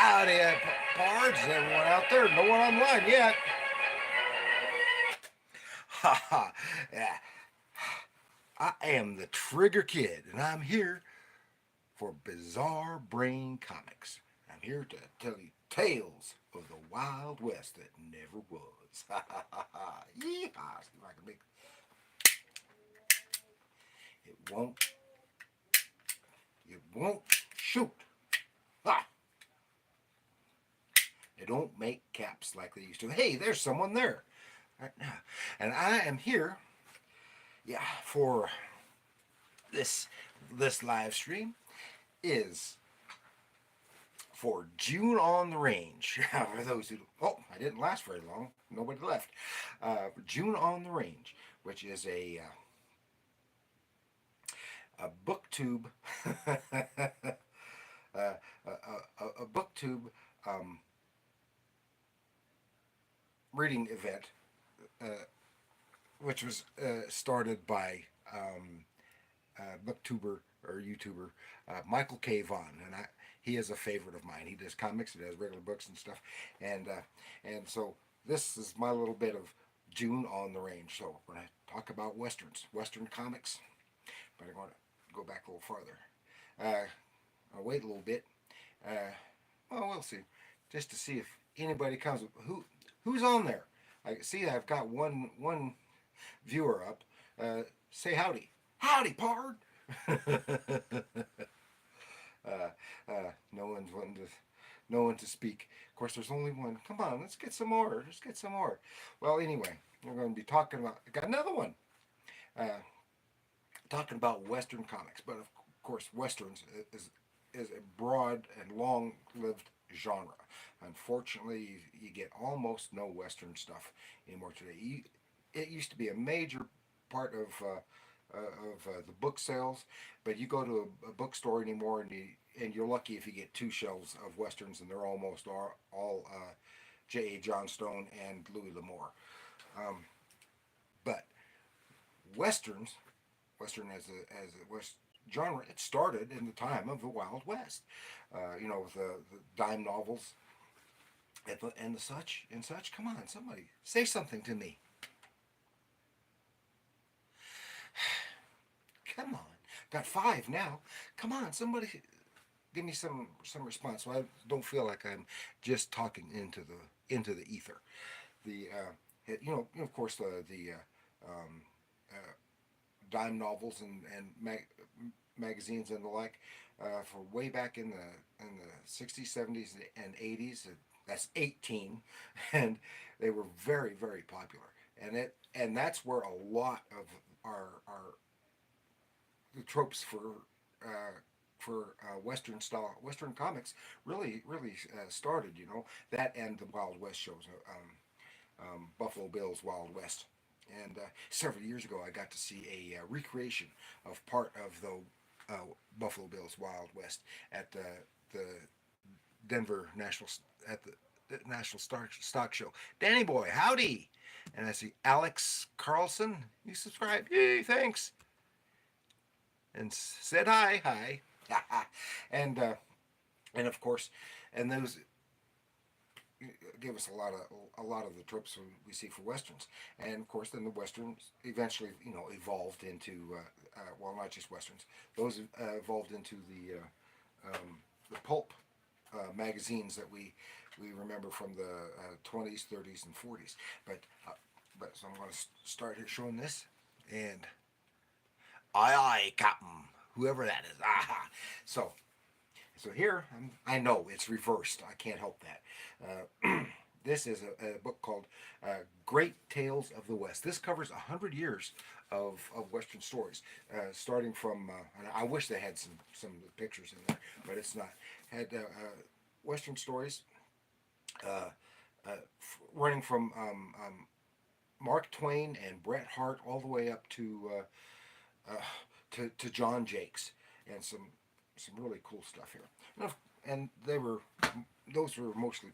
Howdy, Pards, everyone out there. No one online yet. Ha ha. Yeah. I am the Trigger Kid, and I'm here for Bizarre Brain Comics. I'm here to tell you tales of the Wild West that never was. Ha ha ha ha. Yeehaw. See if I can make it. Won't shoot. Ha! They don't make caps like they used to. Hey, there's someone there. Right now. And I am here, yeah, for this live stream is for June on the Range. For those who, I didn't last very long. Nobody left. June on the Range, which is a booktube, a booktube um, reading event, uh, which was started by booktuber or YouTuber Michael K. Vaughn, and he is a favorite of mine. He does comics, he does regular books and stuff, and so this is my little bit of June on the Range. So we're going to talk about westerns, western comics, but I'm going to go back a little farther. I'll wait a little bit. Well, we'll see, just to see if anybody comes. Who's on there? I see I've got one viewer up. Say howdy. Howdy, pard. No one's wanting to, no one to speak. Of course, there's only one. Come on, let's get some more. Let's get some more. Well, anyway, we're going to be talking about. I got another one. Uh, Talking about Western comics, but of course, westerns is a broad and long-lived genre. Unfortunately, you get almost no Western stuff anymore today. It used to be a major part of the book sales, but you go to a bookstore anymore, and you're lucky if you get two shelves of westerns, and they're almost all J. A. Johnstone and Louis L'Amour. Um, but westerns, western as a west genre, it started in the time of the Wild West. With the dime novels and the such and such. Come on, somebody say something to me. Come on, got five now. Come on, somebody give me some response, so I don't feel like I'm just talking into the ether. The of course uh, dime novels and magazines and the like for way back in the 60s, 70s, and 80s. That's 18, and they were very very popular. And that's where a lot of our the tropes for Western comics really started. That and the Wild West shows, Buffalo Bill's Wild West. And several years ago, I got to see a recreation of part of the Buffalo Bill's Wild West at the Denver the National Stock Show. Danny Boy, howdy! And I see Alex Carlson. You subscribe? Yay! Thanks. And said hi. and and of course, and those gave us a lot of the tropes we see for westerns. And of course, then the westerns eventually evolved into well, not just westerns. Those evolved into the pulp magazines that we remember from the 20s, 30s, and 40s. But so I'm going to start here showing this. And aye aye, Captain, whoever that is. Aha. So here, I know it's reversed. I can't help that. This is a book called Great Tales of the West. This covers 100 years of Western stories, starting from, and I wish they had some pictures in there, but it's not. Had Western stories uh, running from Mark Twain and Bret Hart all the way up to John Jakes, and some really cool stuff here. And those were mostly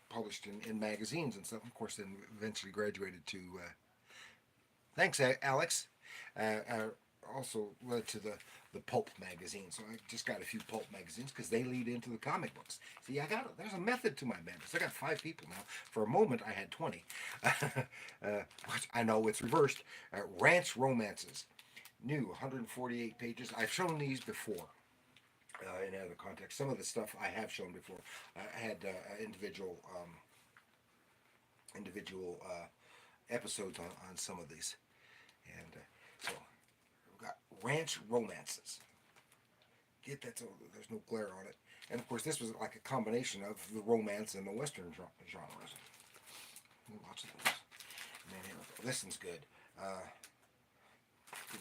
published in magazines and stuff. Of course, then eventually graduated to. Thanks, Alex. Uh, uh, also led to the pulp magazine. So I just got a few pulp magazines because they lead into the comic books. See, there's a method to my madness. I got 5 people now. For a moment, I had 20. I know it's reversed. Ranch Romances, new 148 pages. I've shown these before. In other context, some of the stuff I have shown before. I had individual episodes on some of these, and so we've got Ranch Romances. Get that so there's no glare on it, and of course this was like a combination of the romance and the western genres. Lots of those. And then here, this one's good.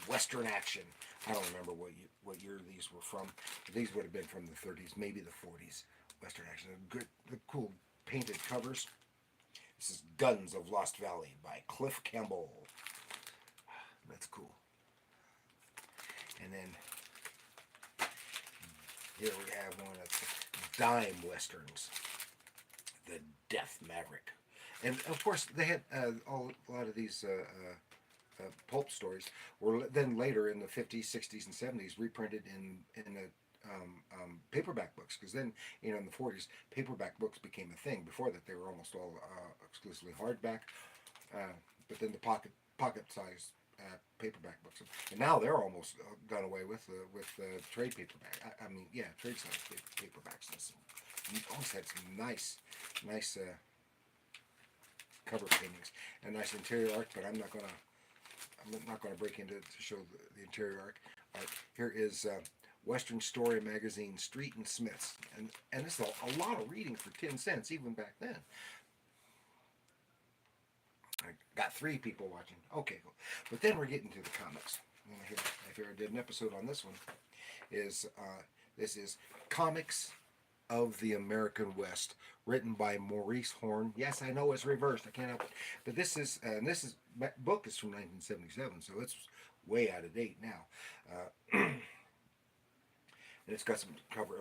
Western action. I don't remember what year these were from. These would have been from the 30s, maybe the 40s. Western action. Good, the cool painted covers. This is Guns of Lost Valley by Cliff Campbell. That's cool. And then here we have one of the dime westerns, The Death Maverick. And of course, they had a lot of these pulp stories were then later in the 50s, 60s, and 70s reprinted in the paperback books, because then in the 40s paperback books became a thing. Before that they were almost all exclusively hardback, but then the pocket size paperback books, and now they're almost done away with trade paperback. Trade size paperbacks. And you always had some nice cover paintings and nice interior art, but I'm not gonna break into to show the interior art. Here is Western Story Magazine, Street and Smiths, and this is a lot of reading for 10 cents even back then. I got 3 people watching. Okay, cool. But then we're getting to the comics. I did an episode on this one. This is Comics of the American West, written by Maurice Horn. Yes, I know it's reversed. I can't help it. But this book is from 1977, so it's way out of date now. And it's got some color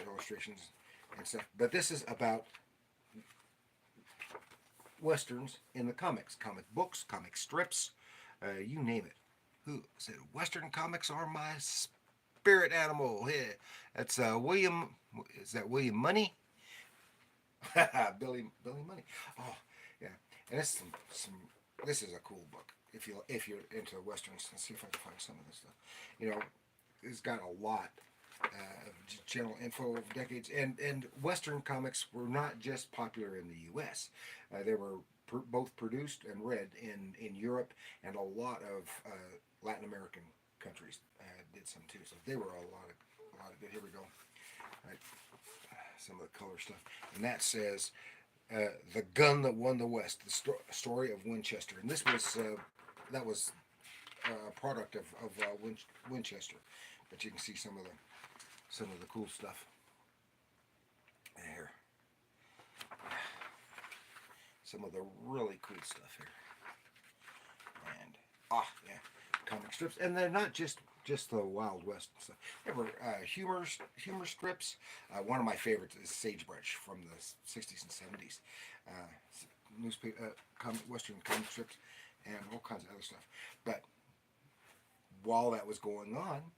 illustrations and stuff. But this is about westerns in the comics, comic books, comic strips, you name it. Who said Western comics are my spirit animal? Yeah, that's William. Is that William Money? Billy Money. Oh, yeah. And this is a cool book. If you're into westerns, let's see if I can find some of this stuff. It's got a lot of general info of decades, and Western comics were not just popular in the U.S. They were both produced and read in Europe, and a lot of Latin American countries did some too. So they were a lot of good. Here we go. All right. Some of the color stuff, and that says "The Gun That Won the West: The Story of Winchester." And this was that was a product of Winchester, but you can see some of the cool stuff here. Some of the really cool stuff here, and comic strips, and they're not just the Wild West stuff. There were humor strips. One of my favorites is Sagebrush from the 60s and 70s. Newspaper, Western comic strips, and all kinds of other stuff. But while that was going on,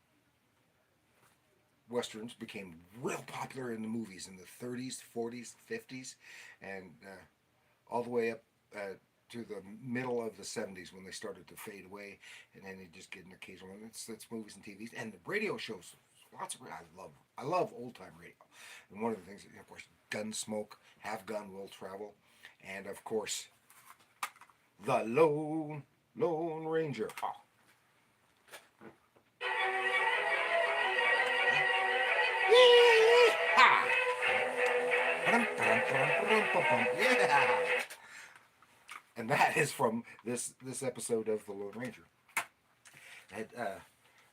Westerns became real popular in the movies in the 30s, 40s, 50s, and all the way up to the middle of the 70s when they started to fade away, and then they just get an occasional one. It's movies and TVs and the radio shows. Lots of I love old time radio, and one of the things, of course, Gunsmoke, Have Gun Will Travel, and of course, the Lone Ranger. Oh. Yeah. And that is from this episode of The Lone Ranger.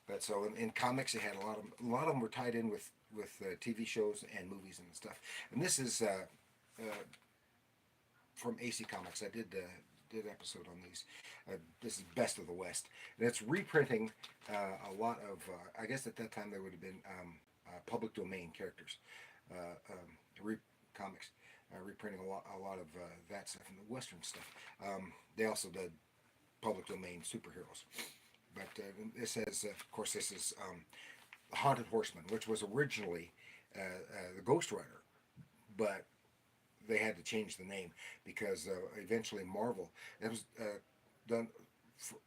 But so in comics, it had a lot of them were tied in with TV shows and movies and stuff. And this is from AC Comics. I did an episode on these. This is Best of the West, and it's reprinting a lot of. I guess at that time there would have been public domain characters, comics. Reprinting a lot of that stuff and the Western stuff. They also did public domain superheroes. But this says, of course, this is the Haunted Horseman, which was originally the Ghost Rider, but they had to change the name because eventually Marvel, it was done for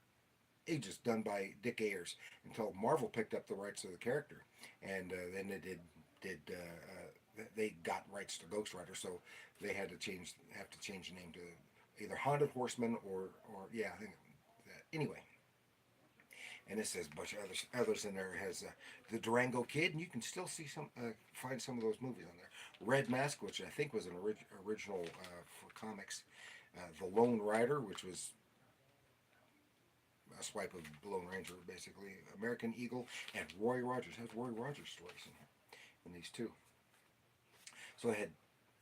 ages, done by Dick Ayers, until Marvel picked up the rights of the character, and then they got rights to Ghost Rider, so they had to change the name to either Haunted Horseman or yeah, I think that. Anyway, and it says a bunch of others in there. It has the Durango Kid, and you can still see find some of those movies on there. Red Mask, which I think was an original for comics. The Lone Rider, which was a swipe of the Lone Ranger, basically. American Eagle, and Roy Rogers. Has Roy Rogers stories in here, in these two. So I had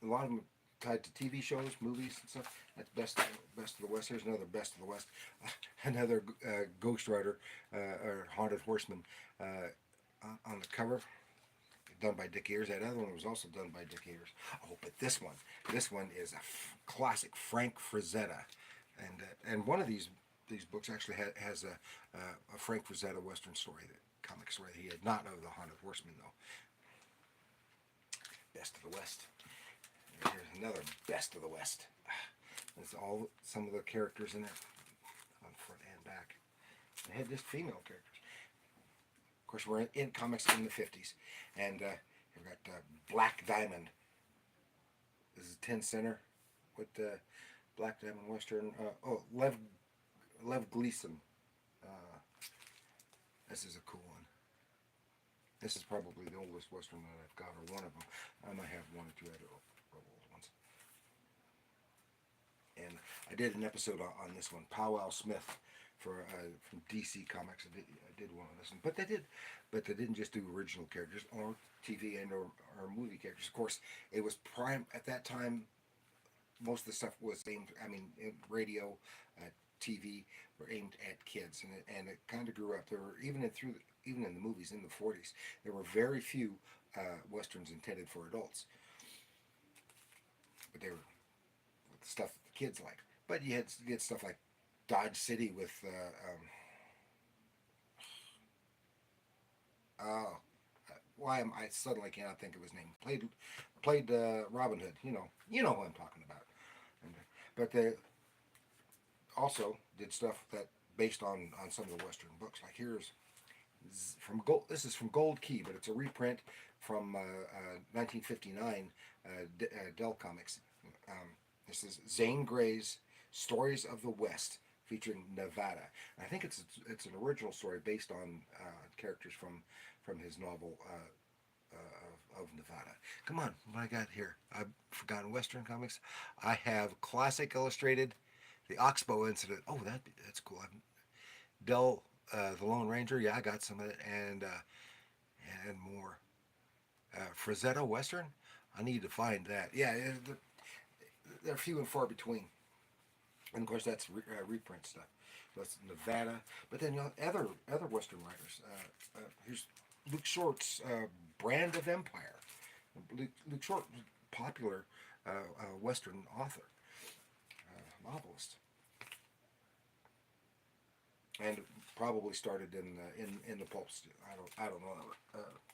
a lot of them tied to TV shows, movies, and stuff. That's best of the West. Here's another Best of the West, another Ghost Rider or Haunted Horseman on the cover, done by Dick Ayers. That other one was also done by Dick Ayers. Oh, but this one is a classic, Frank Frazetta, and one of these books actually has a Frank Frazetta Western story, that comic story. He had not of the Haunted Horseman though. Best of the West. Here's another Best of the West. There's all some of the characters in it on front and back. They had just female characters. Of course, we're in comics in the 50s, and we've got Black Diamond. This is 10 center with Black Diamond Western. Lev Gleason. Uh, this is a cool one. This is probably the oldest Western that I've got, or one of them. I might have one or two other old ones. And I did an episode on this one, Powwow Smith, for from DC Comics. I did one on this one, but they didn't just do original characters or TV and or movie characters. Of course, it was prime at that time. Most of the stuff was aimed. I mean, radio, TV were aimed at kids, and it kind of grew up. There were even in the movies in the 40s, there were very few westerns intended for adults, but they were stuff that the kids liked. But you had stuff like Dodge City with I suddenly cannot think of his name. Played Robin Hood. You know who I'm talking about. But they also did stuff that based on some of the Western books. Like here's from Gold. This is from Gold Key, but it's a reprint from 1959 Dell Comics. This is Zane Grey's Stories of the West, featuring Nevada. And I think it's an original story based on characters from his novel of Nevada. Come on, what I got here? I've forgotten Western comics. I have Classic Illustrated, the Oxbow Incident. Oh, that's cool. Dell, the Lone Ranger. Yeah, I got some of it, and more. Frazetta Western. I need to find that. Yeah, they're few and far between. And of course, that's reprint stuff. So that's Nevada. But then other Western writers. Here's Luke Short's Brand of Empire. Luke Short was a popular Western author, novelist, and probably started in the pulps. I don't know,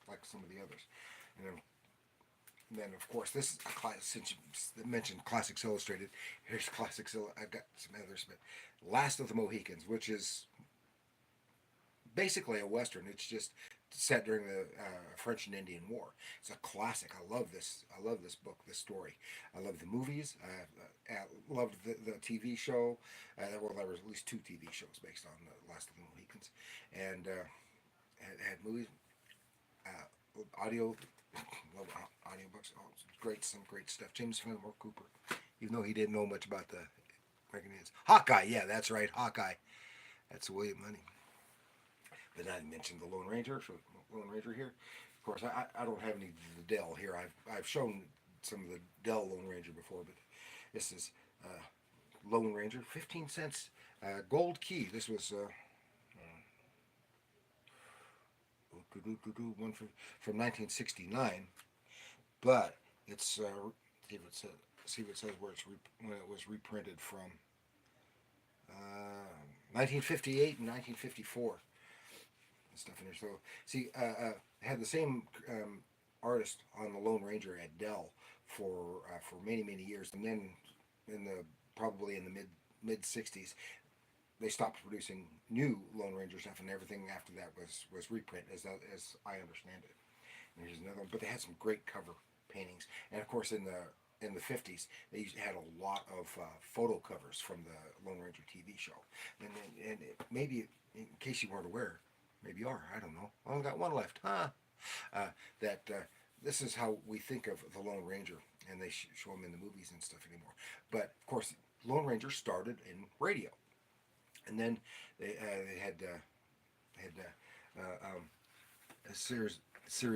like some of the others. And then of course this is a class, since you mentioned Classics Illustrated. Here's Classics. I've got some others, but Last of the Mohicans, which is basically a western. It's just set during the French and Indian War. It's a classic. I love this. I love this book, this story. I love the movies. I loved the TV show. Well, there was at least two TV shows based on the Last of the Mohicans, and had movies, audio. Love audiobooks. Oh, it's great. Some great stuff. James Fenimore Cooper, even though he didn't know much about the American Indians. Hawkeye. Yeah, that's right. Hawkeye. That's William Money. But I mentioned the Lone Ranger, so Lone Ranger here. Of course, I don't have any of the Dell here. I've shown some of the Dell Lone Ranger before, but this is Lone Ranger, 15 cents, Gold Key. This was one from 1969, but it's see if it says when it was reprinted from 1958 and 1954 and stuff in there. So see, had the same artist on the Lone Ranger at Dell for many years, and then in the probably in the mid '60s they stopped producing new Lone Ranger stuff, and everything after that was reprint, as I understand it. And here's another one, but they had some great cover paintings, and of course in the 50s they had a lot of photo covers from the Lone Ranger TV show, and maybe in case you weren't aware, maybe you are, I don't know. I only got one left, huh? That this is how we think of the Lone Ranger, and they show them in the movies and stuff anymore. But of course, Lone Ranger started in radio, and then they had a series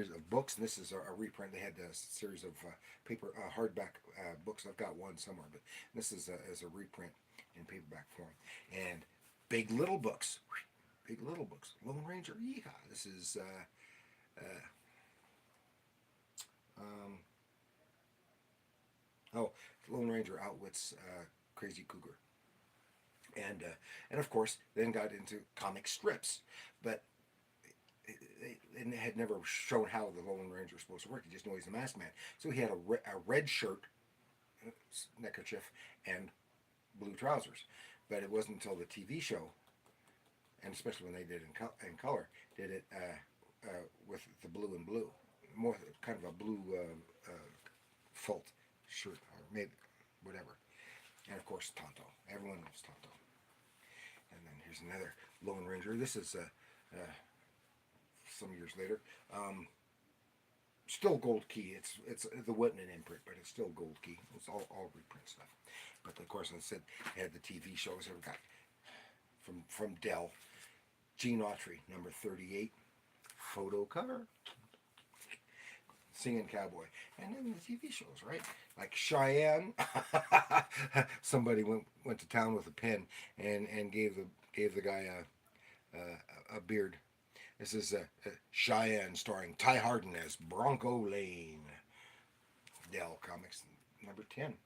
of books, and this is a reprint. They had a series of paper hardback books. I've got one somewhere, but this is as a reprint in paperback form. And Big Little Books, Big Little Books, Lone Ranger. Yeehaw! This is um, oh, Lone Ranger outwits Crazy Cougar, and of course then got into comic strips, but and had never shown how the Lone Ranger was supposed to work. He just knew he's the masked man. So he had a red shirt, neckerchief, and blue trousers. But it wasn't until the TV show, and especially when they did in color, did it with the blue and blue, more kind of a blue felt shirt or maybe whatever. And of course Tonto. Everyone knows Tonto. And then here's another Lone Ranger. This is some years later. Still Gold Key. It's the Whitman imprint, but it's still Gold Key. It's all reprint stuff. But of course, as I said, they had the TV shows. Ever got from Dell. Gene Autry, number 38, photo cover. Singing Cowboy. And then the TV shows, right? Like Cheyenne. Somebody went to town with a pen and gave the guy a beard. This is Cheyenne starring Ty Hardin as Bronco Lane. Dell Comics, number 10.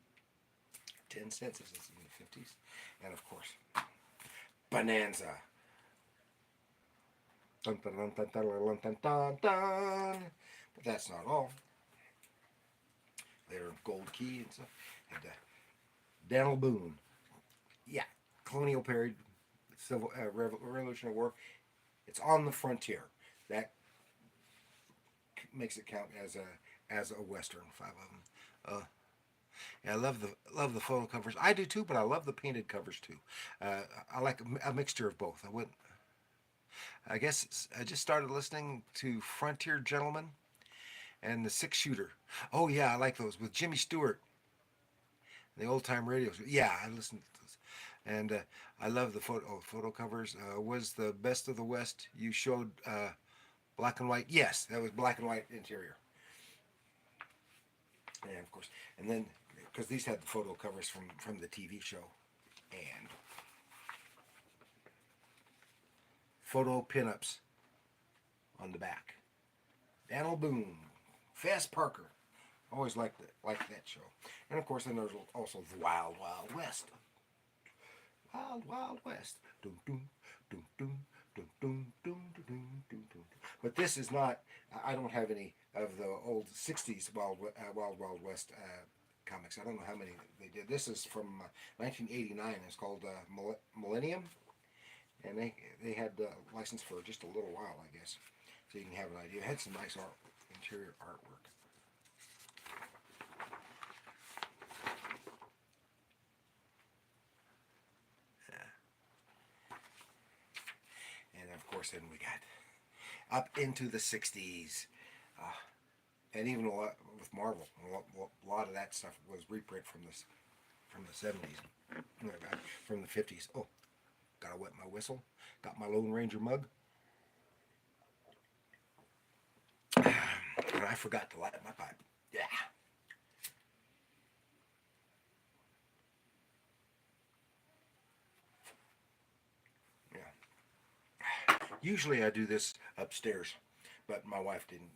10 cents. This is in the 50s. And of course, Bonanza. Dun, dun, dun, dun, dun, dun, dun, dun. But that's not all. Later, Gold Key and stuff. And Daniel Boone. Yeah, colonial period, civil Revolutionary War. It's on the frontier. That makes it count as a western. 5 of them. Yeah, I love the photo covers. I do too, but I love the painted covers too. I like a mixture of both. I guess I just started listening to Frontier Gentleman and the Six Shooter. Oh yeah, I like those with Jimmy Stewart. The old time radios. Yeah, I listened to those, and I love the photo covers. Was the Best of the West? You showed black and white. Yes, that was black and white interior. And of course, and then because these had the photo covers from the TV show, and photo pinups on the back. Daniel Boone, Fast Parker, always liked that show, and of course then there's also the Wild Wild West. Wild Wild West. Dum dum dum dum dum dum dum dum dum dum. But this is not. I don't have any of the old '60s Wild West comics. I don't know how many they did. This is from 1989. It's called Millennium, and they had license for just a little while, I guess, so you can have an idea. It had some nice interior artwork. And of course, then we got up into the '60s, and even a lot with Marvel. A lot of that stuff was reprint from the '70s, from the '50s. Oh, gotta wet my whistle. Got my Lone Ranger mug, and I forgot to light my pipe. Yeah. Yeah. Usually I do this upstairs, but my wife didn't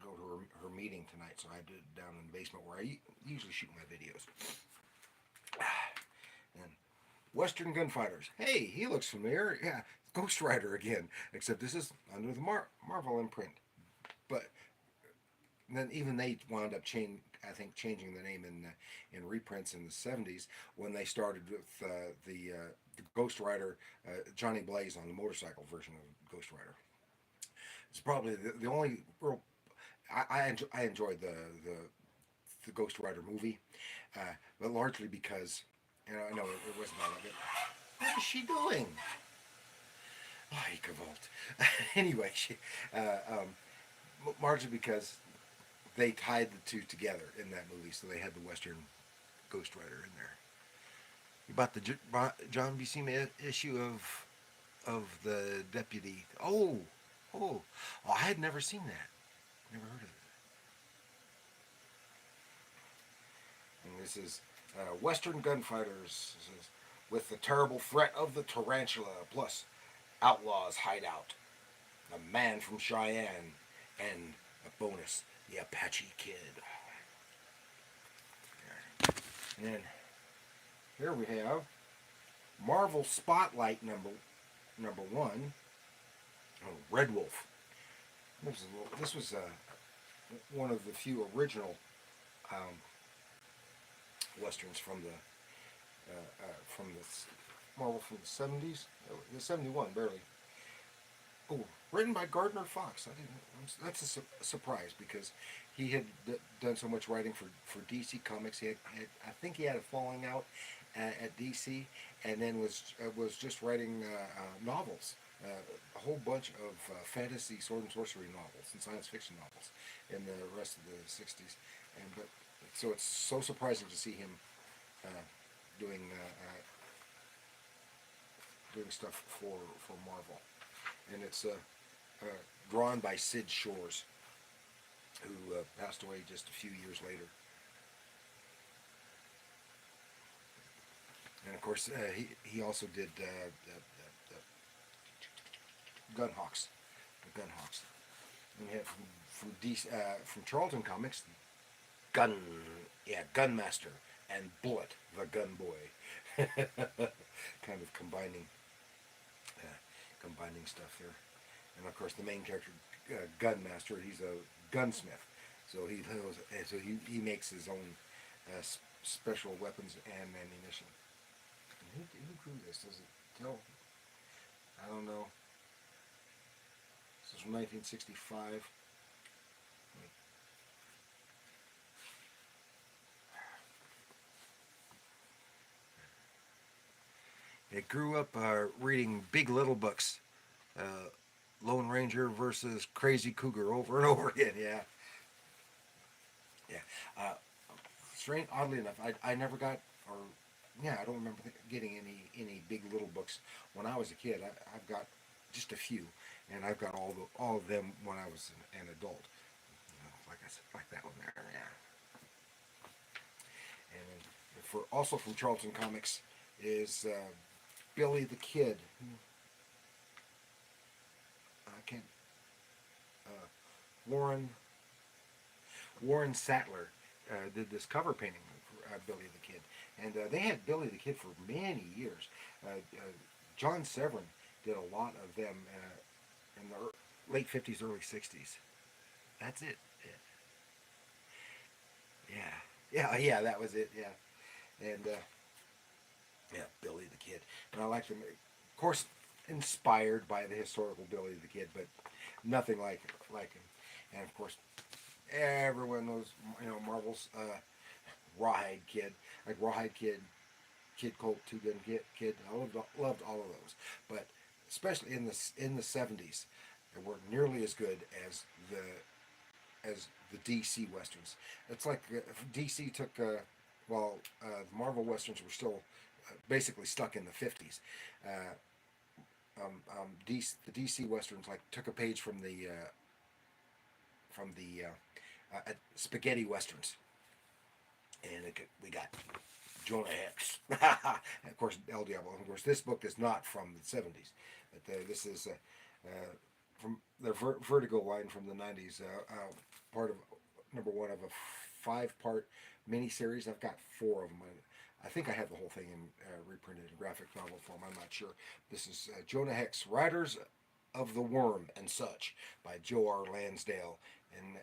go to her meeting tonight, so I did it down in the basement where I usually shoot my videos. And Western Gunfighters. Hey, he looks familiar. Yeah, Ghost Rider again. Except this is under the Marvel imprint. But then even they wound up I think changing the name in reprints in the '70s when they started with the Ghost Rider Johnny Blaze on the motorcycle version of Ghost Rider. It's probably the only real I enjoyed the Ghost Rider movie, but largely because I know it wasn't all of it. What is she doing? Oh, Vault. Anyway, largely because they tied the two together in that movie, so they had the Western Ghost Rider in there. You bought the John Buscema issue of the Deputy. Oh, I had never seen that. Never heard of it. And this is Western Gunfighters. This is with the terrible threat of the tarantula, plus Outlaws Hideout, a man from Cheyenne, and a bonus, the Apache Kid. And then here we have Marvel Spotlight number one. Oh, Red Wolf. This was one of the few original um, westerns from the Marvel from the '70s, the '71 barely. Oh, written by Gardner Fox. I didn't. That's a surprise because he had done so much writing for DC Comics. I think he had a falling out at DC, and then was just writing novels, a whole bunch of fantasy, sword and sorcery novels and science fiction novels in the rest of the '60s. And but so it's so surprising to see him uh, doing doing stuff for Marvel, and it's drawn by Sid Shores, who passed away just a few years later. And of course, he also did Gunhawks, the Gunhawks. And we have from Charlton Comics, Gun, Gunmaster, and Bullet, the Gun Boy. Kind of combining stuff here. And of course, the main character, Gunmaster, he's a gunsmith, so he makes his own special weapons and ammunition. And who drew this? Does it tell? I don't know. This is from 1965. It grew up reading Big Little books, uh, Lone Ranger versus Crazy Cougar over and over again. Yeah, yeah. Uh, Strange, oddly enough, I never got, or yeah, I don't remember getting any Big Little books when I was a kid. I've got just a few, and I've got all of them when I was an adult. Like I said, like that one there. Yeah. And for also from Charlton Comics is Billy the Kid. I can't. Uh, Warren Warren Sattler did this cover painting of Billy the Kid, and they had Billy the Kid for many years. John Severin did a lot of them in the late '50s, early '60s. That's it. Yeah. That was it. Yeah, and yeah, Billy the Kid, and I liked him. Of course, inspired by the historical Billy the Kid, but nothing like him. And of course, everyone knows Marvel's Rawhide Kid, like Rawhide Kid, Kid Colt, Two Gun Kid. I loved all of those, but especially in the '70s, they weren't nearly as good as the DC westerns. It's like DC took the Marvel westerns were still basically stuck in the '50s. Uh, the DC westerns like took a page from the spaghetti westerns, and we got Jonah Hex, and of course El Diablo. Of course, this book is not from the '70s, but this is from the Vertigo line from the '90s. Part of number one of a 5-part miniseries. I've got 4 of them. I think I have the whole thing in reprinted in graphic novel form. I'm not sure. This is Jonah Hex, Riders of the Worm and Such by Joe R. Lansdale and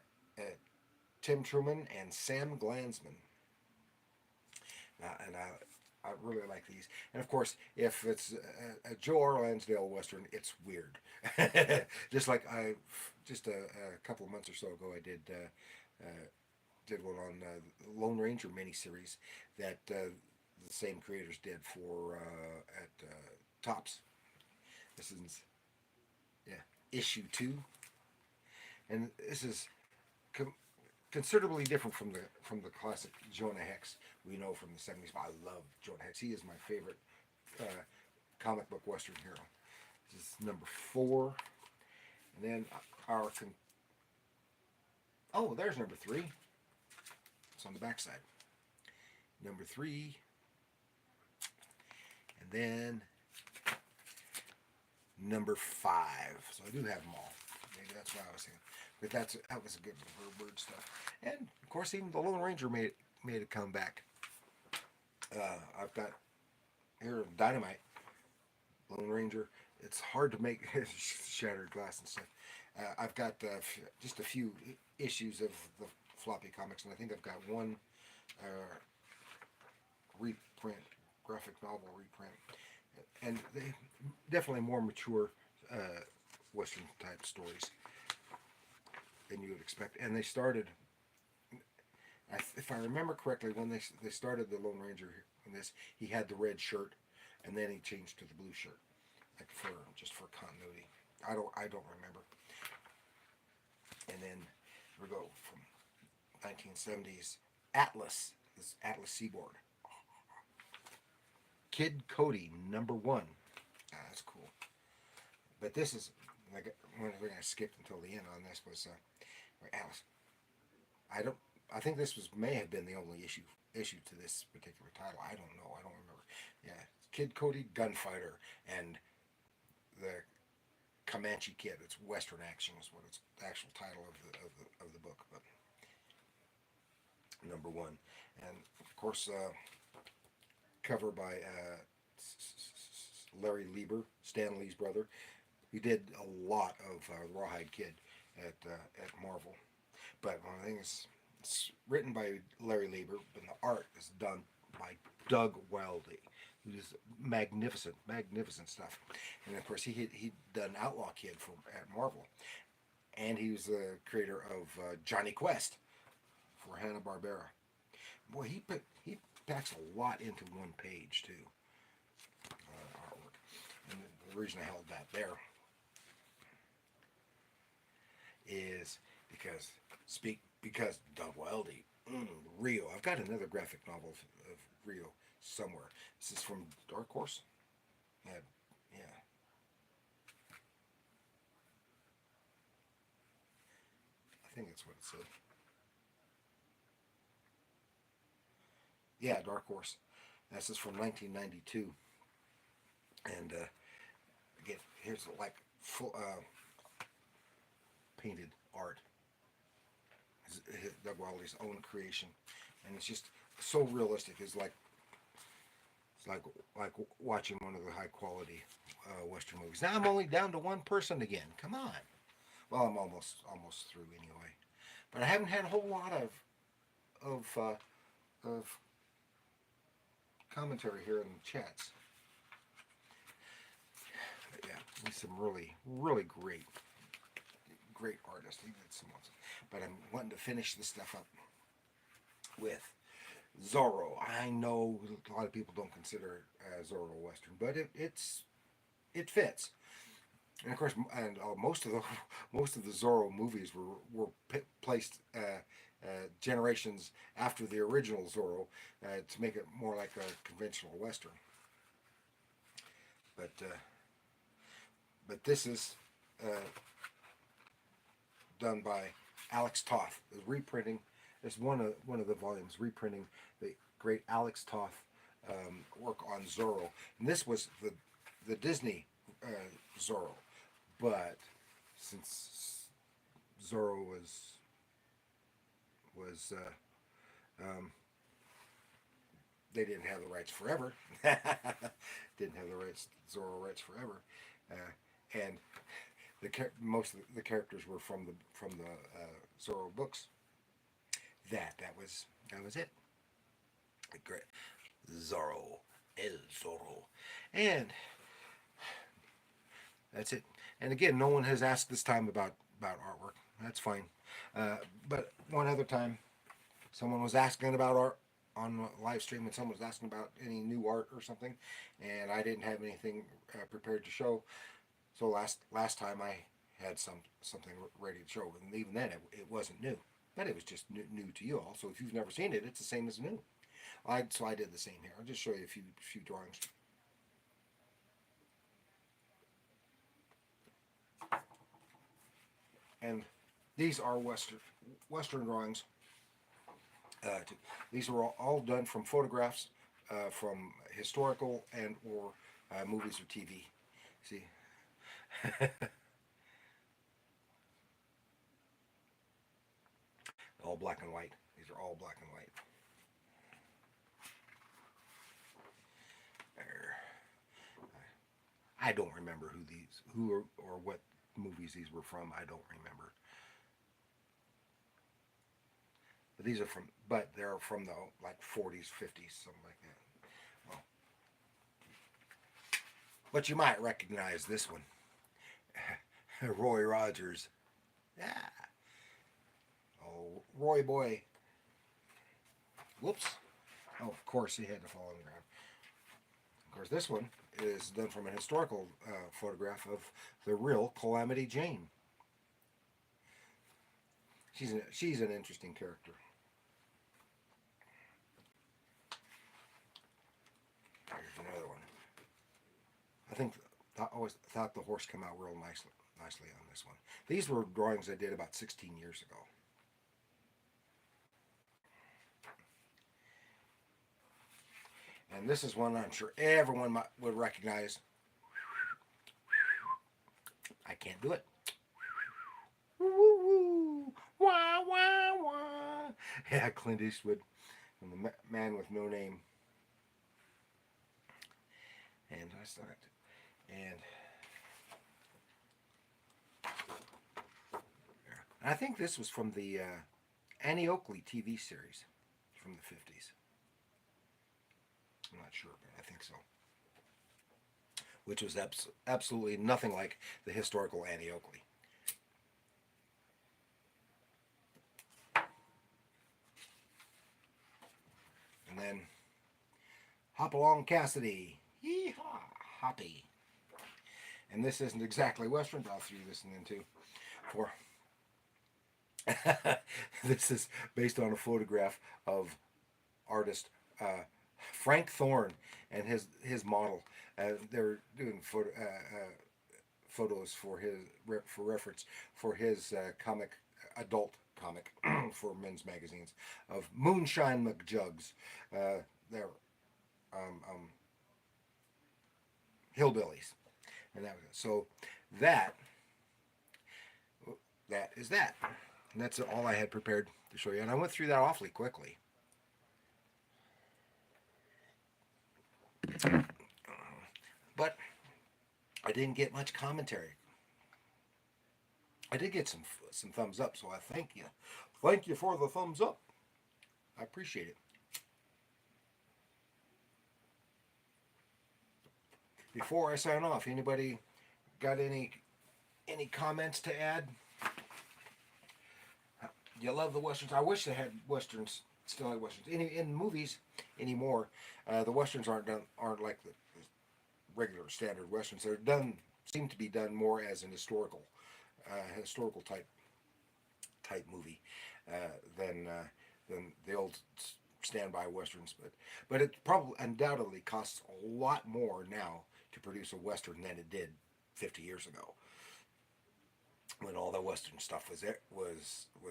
Tim Truman and Sam Glanzman. And I really like these. And of course, if it's a Joe R. Lansdale Western, it's weird. Just like just a couple of months or so ago, I did one on Lone Ranger miniseries that the same creators did for at Tops. This is yeah issue 2, and this is com- considerably different from the classic Jonah Hex we know from the '70s. I love Jonah Hex. He is my favorite uh, comic book Western hero. This is number 4, and then our oh, there's number 3. It's on the back side. Number 3, and then number 5. So I do have them all. Maybe that's why I was saying. But that was a good bird stuff. And of course, even the Lone Ranger made a comeback. I've got here Dynamite, Lone Ranger. It's hard to make Shattered Glass and stuff. I've got just a few issues of the floppy comics, and I think I've got one reprint, graphic novel reprint, and they definitely more mature Western type stories than you would expect. And they started, if I remember correctly, when they started the Lone Ranger in this, he had the red shirt, and then he changed to the blue shirt, like for continuity. I don't remember. And then we go from 1970s Atlas. This Atlas Seaboard. Kid Cody #1. That's cool. But this is like one thing I skipped until the end on this was Atlas. I don't. I think this may have been the only issue to this particular title. I don't know. I don't remember. Yeah, Kid Cody Gunfighter and the Comanche Kid. It's Western action is what it's the actual title of the book. But #1, and of course cover by Larry Lieber, Stan Lee's brother. He did a lot of Rawhide Kid at Marvel. But one thing is, it's written by Larry Lieber, but the art is done by Doug Wildey. It is magnificent, magnificent stuff. And of course, he'd done Outlaw Kid at Marvel, and he was the creator of Johnny Quest for Hanna-Barbera. Boy, he packs a lot into one page too. Artwork, and the reason I held that there is because Doug Wildey, Rio. I've got another graphic novel of Rio somewhere. This is from Dark Horse. Yeah, yeah. I think that's what it said. Yeah, Dark Horse. This is from 1992, and again, here's like full painted art. Doug Wildey's own creation, and it's just so realistic. It's like watching one of the high quality Western movies. Now I'm only down to one person again. Come on. Well, I'm almost through anyway, but I haven't had a whole lot of commentary here in the chats. But yeah, he's some really great artist. He did some ones. But I'm wanting to finish this stuff up with Zorro. I know a lot of people don't consider Zorro a Western, but it fits. And of course, and most of the Zorro movies were placed generations after the original Zorro to make it more like a conventional Western. But this is done by Alex Toth. The reprinting is one of the volumes reprinting the great Alex Toth work on Zorro. And this was the Disney Zorro, but since Zorro was they didn't have the rights forever. Didn't have the rights, Zorro rights forever, and most of the characters were from the Zorro books. That was it. Great, Zorro, El Zorro, and that's it. And again, no one has asked this time about artwork. That's fine. But one other time, someone was asking about art on live stream, and someone was asking about any new art or something, and I didn't have anything prepared to show. So last time I had something ready to show, and even then it wasn't new, but it was just new to you all. So if you've never seen it, it's the same as new. So I did the same here. I'll just show you a few drawings. And these are Western drawings. These were all done from photographs, from historical and or movies or TV. See, all black and white. These are all black and white. There. I don't remember or what movies these were from. I don't remember. But they're from the like 40s, 50s, something like that. Well, but you might recognize this one, Roy Rogers. Yeah. Oh, Roy boy. Whoops. Oh, of course he had to fall on the ground. Of course, this one is done from a historical photograph of the real Calamity Jane. She's an interesting character. Here's another one. I always thought the horse came out real nicely on this one. These were drawings I did about 16 years ago. And this is one I'm sure everyone would recognize. I can't do it. Woo woo woo! Wah wah wah! Yeah, Clint Eastwood and the Man with No Name. And I still got to, and I think this was from the Annie Oakley TV series from the 50s. I'm not sure, but I think so. Which was absolutely nothing like the historical Annie Oakley. And then Hopalong Cassidy. Yeehaw! Hoppy. And this isn't exactly Western, but I'll throw this in too. For this is based on a photograph of artist Frank Thorne and his model. They're doing photos for reference for his adult comic for men's magazines of Moonshine McJugs. They're um, um, hillbillies, and that that is that, and that's all I had prepared to show you. And I went through that awfully quickly. But I didn't get much commentary. I did get some thumbs up, so I thank you. Thank you for the thumbs up. I appreciate it. Before I sign off, anybody got any comments to add? You love the westerns. I wish they had westerns. Still had westerns. In movies anymore, the westerns aren't like the regular standard westerns. They're seem to be done more as an historical type movie than the old standby westerns. But it probably undoubtedly costs a lot more now to produce a western than it did 50 years ago, when all the western stuff was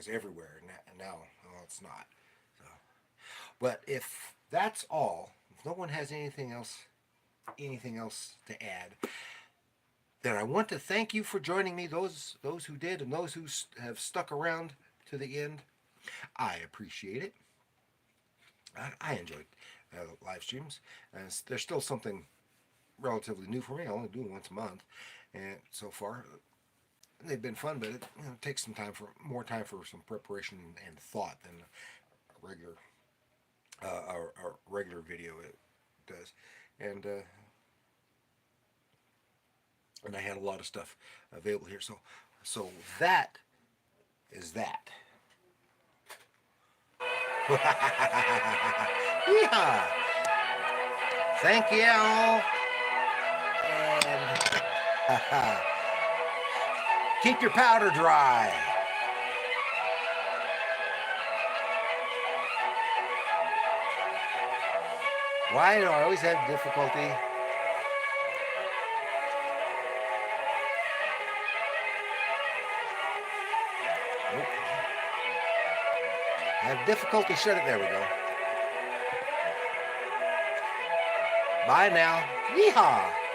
everywhere. And now, well, it's not. So, but if that's all, if no one has anything else to add, then I want to thank you for joining me. Those who did, and those who have stuck around to the end, I appreciate it. I enjoyed live streams, and there's still something relatively new for me. I only do it once a month, and so far they've been fun. But it takes some time for more time for some preparation and thought than a regular a regular video it does, and and I had a lot of stuff available here. So that is that. Yeah. Thank you all, and keep your powder dry. Why do I always have difficulty? Nope. I have difficulty shut it. There we go. Bye now. Yeehaw.